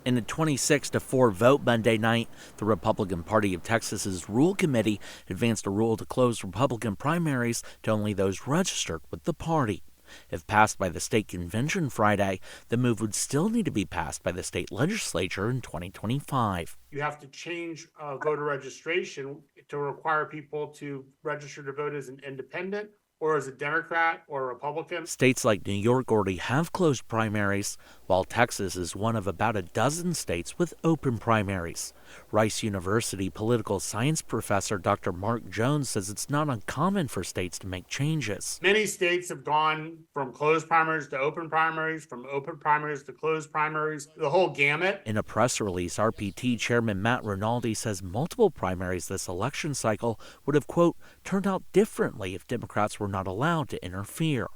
In a 26-4 vote Monday night, the Republican Party of Texas's Rule Committee advanced a rule to close Republican primaries to only those registered with the party. If passed by the state convention Friday, the move would still need to be passed by the state legislature in 2025. You have to change voter registration to require people to register to vote as an independent or as a Democrat or a Republican. States like New York already have closed primaries, while Texas is one of about a dozen states with open primaries. Rice University political science professor Dr. Mark Jones says it's not uncommon for states to make changes. Many states have gone from closed primaries to open primaries, from open primaries to closed primaries, the whole gamut. In a press release, RPT Chairman Matt Rinaldi says multiple primaries this election cycle would have, quote, turned out differently if Democrats were not allowed to interfere.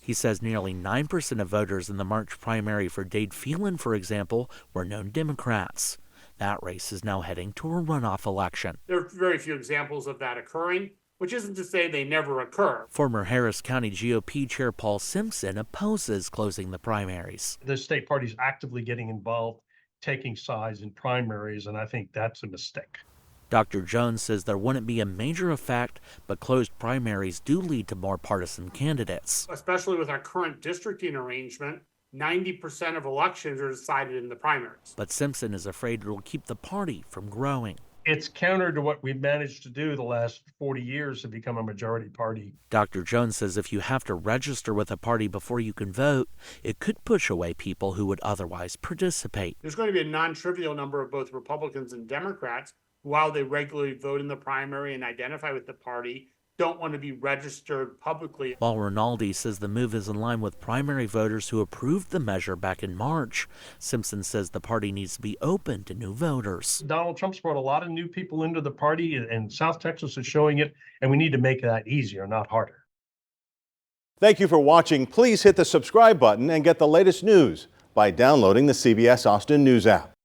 He says nearly 9% of voters in the March primary for Dade Phelan, for example, were known Democrats. That race is now heading to a runoff election. There are very few examples of that occurring, which isn't to say they never occur. Former Harris County GOP Chair Paul Simpson opposes closing the primaries. The state party's actively getting involved, taking sides in primaries, and I think that's a mistake. Dr. Jones says there wouldn't be a major effect, but closed primaries do lead to more partisan candidates. Especially with our current districting arrangement, 90% of elections are decided in the primaries. But Simpson is afraid it will keep the party from growing. It's counter to what we've managed to do the last 40 years to become a majority party. Dr. Jones says if you have to register with a party before you can vote, it could push away people who would otherwise participate. There's going to be a non-trivial number of both Republicans and Democrats who, while they regularly vote in the primary and identify with the party, don't want to be registered publicly. While Rinaldi says the move is in line with primary voters who approved the measure back in March, Simpson says the party needs to be open to new voters. Donald Trump's brought a lot of new people into the party, and South Texas is showing it, and we need to make that easier, not harder. Thank you for watching. Please hit the subscribe button and get the latest news by downloading the CBS Austin News app.